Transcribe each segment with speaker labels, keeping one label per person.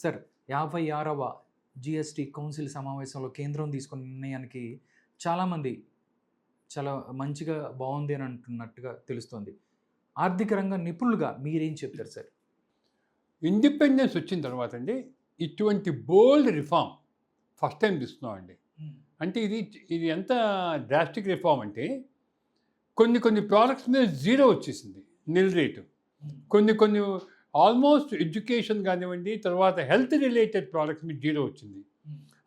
Speaker 1: Sir 56వ GST council సమావేశంలో కేంద్రం తీసుకున్న నిర్ణయానికి చాలామంది చాలా మంచిగా బాగుంది అని అంటున్నట్టుగా తెలుస్తోంది. ఆర్థిక రంగ నిపుణులుగా మీరేం చెప్తారు సార్?
Speaker 2: ఇండిపెండెన్స్ వచ్చిన తర్వాత అండి ఇటువంటి బోల్డ్ రిఫార్మ్ ఫస్ట్ టైం తీసుకున్నామండి. అంటే ఇది ఎంత డ్రాస్టిక్ రిఫార్మ్ అంటే కొన్ని ప్రోడక్ట్స్ మీద జీరో వచ్చేసింది, నిల్ రేటు. కొన్ని ఆల్మోస్ట్ ఎడ్యుకేషన్ కానివ్వండి, తర్వాత హెల్త్ రిలేటెడ్ ప్రోడక్ట్స్ మీద జీరో వచ్చింది.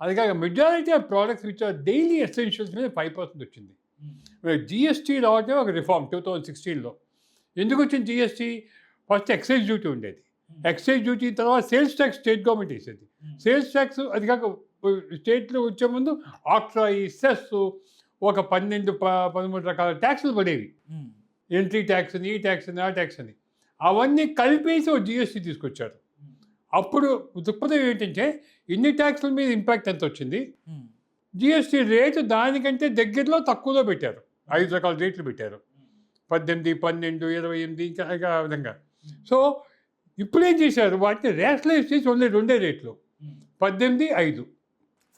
Speaker 2: అది కాక majority of products which are daily essentials మీద 5% వచ్చింది. జిఎస్టీ రావటమే ఒక రిఫార్మ్ 2016లో. ఎందుకు వచ్చింది జిఎస్టీ? ఫస్ట్ ఎక్సైజ్ డ్యూటీ ఉండేది. ఎక్సైజ్ డ్యూటీ తర్వాత సేల్స్ ట్యాక్స్ స్టేట్ గవర్నమెంట్ వేసేది. సేల్స్ ట్యాక్స్ అది కాక స్టేట్లో వచ్చే ముందు ఆక్ట్రాయి, సెస్, ఒక 12-13 రకాల ట్యాక్సులు పడేవి. ఎంట్రీ ట్యాక్స్ అని, ఈ ట్యాక్స్ అని, ఆ ట్యాక్స్ అని, అవన్నీ కలిపేసి ఒక జిఎస్టీ తీసుకొచ్చారు. అప్పుడు దృక్పథం ఏంటంటే ఇన్ని ట్యాక్సుల మీద ఇంపాక్ట్ ఎంత వచ్చింది, జిఎస్టీ రేటు దానికంటే దగ్గరలో తక్కువలో పెట్టారు. 5 రకాల రేట్లు పెట్టారు, 18, 12, 28 ఇంకా ఆ విధంగా. సో ఇప్పుడేం చేశారు, వాటిని రేషనలైజ్ చేసి ఓన్లీ 2 రేట్లు, 18, 5,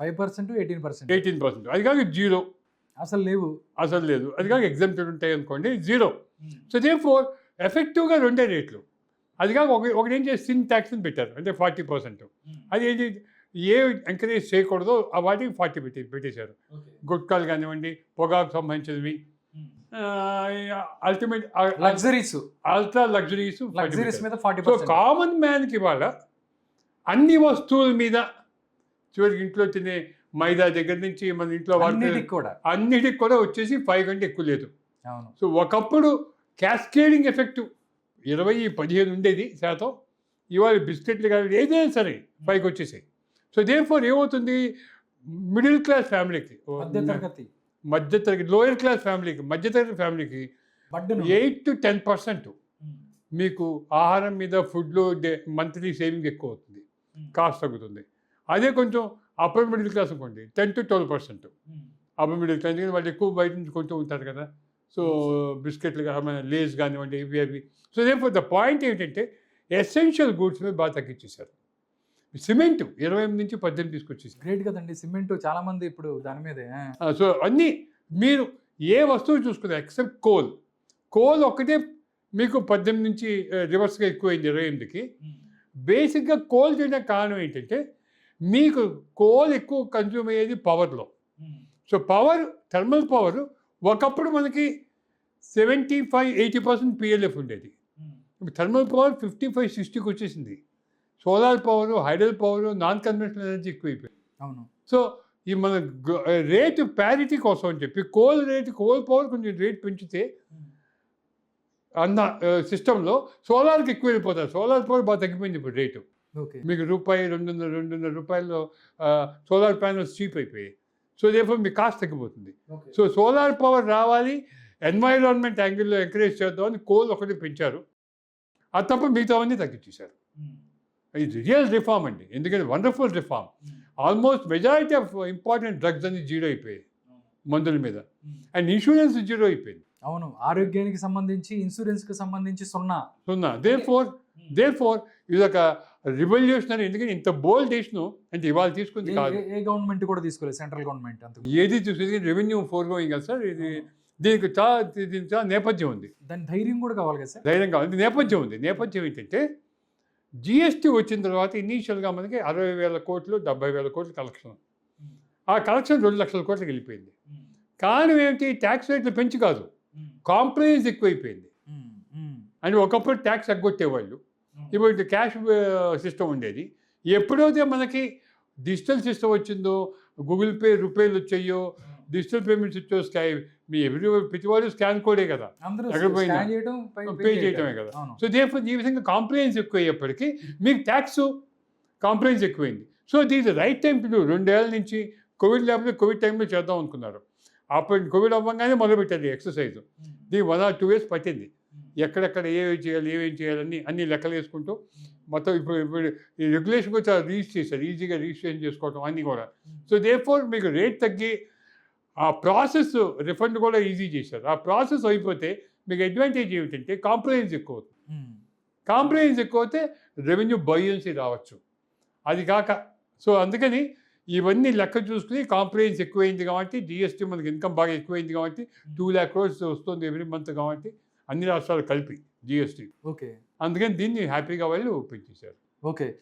Speaker 1: 5%, 18%.
Speaker 2: 18%. అది కాక జీరో,
Speaker 1: అసలు లేవు,
Speaker 2: అసలు లేదు. అది కాక ఎగ్జామ్టెడ్ ఉంటాయి అనుకోండి, జీరో. సో దేర్ఫోర్ ఎఫెక్టివ్గా 2 రేట్లు. అది కాక ఒకటి ఏం చేసి సిన్ ట్యాక్స్ అని పెట్టారు, అంటే 40%. అది ఏంటి, ఏ ఎంకరేజ్ చేయకూడదో ఆ వాటికి 40 పెట్టేశారు. గుట్కాలు కానివ్వండి, పొగాకు సంబంధించినవి, అల్టిమేట్
Speaker 1: లగ్జరీస్,
Speaker 2: అల్ట్రా లగ్జరీస్
Speaker 1: మీద
Speaker 2: సో
Speaker 1: 40%.
Speaker 2: కామన్ మ్యాన్కి ఇవాళ అన్ని వస్తువుల మీద, చివరికి ఇంట్లో తినే మైదా దగ్గర నుంచి మన ఇంట్లో అన్నిటికి కూడా వచ్చేసి 5 కంటే ఎక్కువ లేదు. సో ఒకప్పుడు క్యాస్కేడింగ్ ఎఫెక్ట్ 20-15 ఉండేది శాతం, ఇవాళ బిస్కెట్లు కానీ ఏదైనా సరే 5కి వచ్చేసాయి. సో దేర్ఫోర్ ఏమవుతుంది, మిడిల్ క్లాస్ ఫ్యామిలీకి, మధ్యతరగతి లోయర్ క్లాస్ ఫ్యామిలీకి, మధ్యతరగతి ఫ్యామిలీకి 8-10% మీకు ఆహారం మీద, ఫుడ్లో మంత్లీ సేవింగ్ ఎక్కువ అవుతుంది, కాస్ట్ తగ్గుతుంది. అదే కొంచెం అప్పర్ మిడిల్ క్లాస్ అనుకోండి 10-12%. అప్పర్ మిడిల్ క్లాస్ వాళ్ళు ఎక్కువ బయట నుంచి కొంటూ ఉంటారు కదా, సో బిస్కెట్లు మన లేస్ కానివ్వండి, ఇవి అవి. సో దేర్ఫోర్ ద పాయింట్ ఏంటంటే ఎసెన్షియల్ గూడ్స్ మీద బాగా తగ్గించేశారు. సిమెంట్ 28 నుంచి 18 తీసుకొచ్చేసి.
Speaker 1: గ్రేట్ కదండి, సిమెంట్ చాలా మంది ఇప్పుడు దాని మీదే.
Speaker 2: సో అన్నీ మీరు ఏ వస్తువు చూసుకున్నారు ఎక్సెప్ట్ కోల్ ఒక్కటే మీకు 18 నుంచి రివర్స్గా ఎక్కువైంది 28కి. బేసిక్గా కోల్ చేయడానికి కారణం ఏంటంటే మీకు కోల్ ఎక్కువ కన్జ్యూమ్ అయ్యేది పవర్లో. సో థర్మల్ పవర్ ఒకప్పుడు మనకి 75-80% పిఎల్ఎఫ్ ఉండేది. ఇప్పుడు థర్మల్ పవర్ 55-60కి వచ్చేసింది. Solar power, hydel power, non conventional energy ఎక్కువైపోయింది.
Speaker 1: అవును.
Speaker 2: సో ఈ మన రేటు ప్యారిటీ కోసం అని చెప్పి కోల్ పవర్ కొంచెం రేట్ పెంచితే అన్న సిస్టంలో సోలార్కి ఎక్కువ వెళ్ళిపోతారు. సోలార్ పవర్ బాగా తగ్గిపోయింది ఇప్పుడు రేటు. మీకు రూపాయలు సోలార్ ప్యానల్స్ చీప్ అయిపోయాయి. సో దేర్ఫోర్ మీ కాస్ట్ తగ్గిపోతుంది. సో సోలార్ పవర్ రావాలి, ఎన్వైరాన్మెంట్ యాంగిల్లో ఎంకరేజ్ చేద్దామని కోల్ ఒకటి పెంచారు. అది తప్ప మిగతావన్నీ తగ్గించేశారు. ఇది రియల్ రిఫార్మ్ అండి, ఎందుకంటే wonderful reform. Almost majority of important drugs అన్ని జీరో అయిపోయాయి మందుల మీద, అండ్ ఇన్సూరెన్స్ జీరో అయిపోయింది.
Speaker 1: అవును, ఆరోగ్యానికి సంబంధించి, ఇన్సూరెన్స్కి సంబంధించి సున్నా.
Speaker 2: దేర్ఫోర్ ఇది ఒక రివల్యూషనరీ. ఎందుకంటే ఇంత బోల్డ్ డెసిషన్ అంటే ఇవాళ తీసుకుంది కాదు,
Speaker 1: ఏ గవర్నమెంట్ కూడా తీసుకోలేదు, సెంట్రల్ గవర్నమెంట్ అంత
Speaker 2: ఏది చూసేది రెవెన్యూ ఫోర్గోయింగ్ కదా సార్. దీనికి చాలా నేపథ్యం ఉంది,
Speaker 1: దాని ధైర్యం కూడా కావాలి కదా సార్.
Speaker 2: ధైర్యం కావాలి, నేపథ్యం ఉంది. నేపథ్యం ఏంటంటే జిఎస్టీ వచ్చిన తర్వాత ఇనీషియల్గా మనకి 60,000 కోట్లు 70,000 కోట్లు కలెక్షన్. ఆ కలెక్షన్ 2 లక్షల కోట్లకి వెళ్ళిపోయింది. కారణం ఏమిటి, ట్యాక్స్ రేట్లు పెంచి కాదు, కాంప్రమైజ్ ఎక్కువైపోయింది. అని ఒకప్పుడు ట్యాక్స్ ఎగ్గొట్టేవాళ్ళు, ఇప్పుడు క్యాష్ సిస్టమ్ ఉండేది. ఎప్పుడైతే మనకి డిజిటల్ సిస్టమ్ వచ్చిందో, గూగుల్ పే, రూపేలు వచ్చాయో, డిజిటల్ పేమెంట్స్ వచ్చాయో, మీ ప్రతివాడు స్కాన్ కోడే కదా, ఎక్కడ పోయినా పే చేయటమే కదా. సో దేర్ఫోర్ ఈ విధంగా కాంప్రమైజ్ ఎక్కువ అయ్యేప్పటికీ మీకు ట్యాక్స్ కాంప్రమైజ్ ఎక్కువైంది. So these right time to do. 2 ఏళ్ళ నుంచి కోవిడ్ లేకపోతే కోవిడ్ టైంలో చేద్దాం అనుకున్నారు. అప్పుడు కోవిడ్ అవ్వగానే మొదలుపెట్టారు ఎక్సర్సైజ్. దీనికి 1 or 2 years పట్టింది. ఎక్కడెక్కడ ఏమేం చేయాలని అన్ని లెక్కలు వేసుకుంటూ మొత్తం ఇప్పుడు ఈ రెగ్యులేషన్ కూడా చాలా రీచ్ చేశారు, ఈజీగా రిజిస్ట్రేషన్ చేసుకోవటం అన్నీ కూడా. సో దేర్ఫోర్ మీకు రేట్ తగ్గి ఆ ప్రాసెస్ రిఫండ్ కూడా ఈజీ చేశారు. ఆ ప్రాసెస్ అయిపోతే మీకు అడ్వాంటేజ్ ఏమిటంటే కాంప్రమైజ్ ఎక్కువ అవుతుంది. కాంప్రమైజ్ ఎక్కువ అయితే రెవెన్యూ బయోన్సీ రావచ్చు. అది కాక సో అందుకని ఇవన్నీ లెక్క చూసుకుని కాంప్రహెన్స్ ఎక్కువైంది కాబట్టి జిఎస్టీ మనకి ఇన్కమ్ బాగా ఎక్కువైంది కాబట్టి 2 lakh crores వస్తుంది ఎవ్రీ మంత్ కాబట్టి అన్ని రాష్ట్రాలు కలిపి జిఎస్టీ.
Speaker 1: ఓకే.
Speaker 2: అందుకని దీన్ని హ్యాపీగా వాళ్ళు పెంచేశారు.
Speaker 1: ఓకే.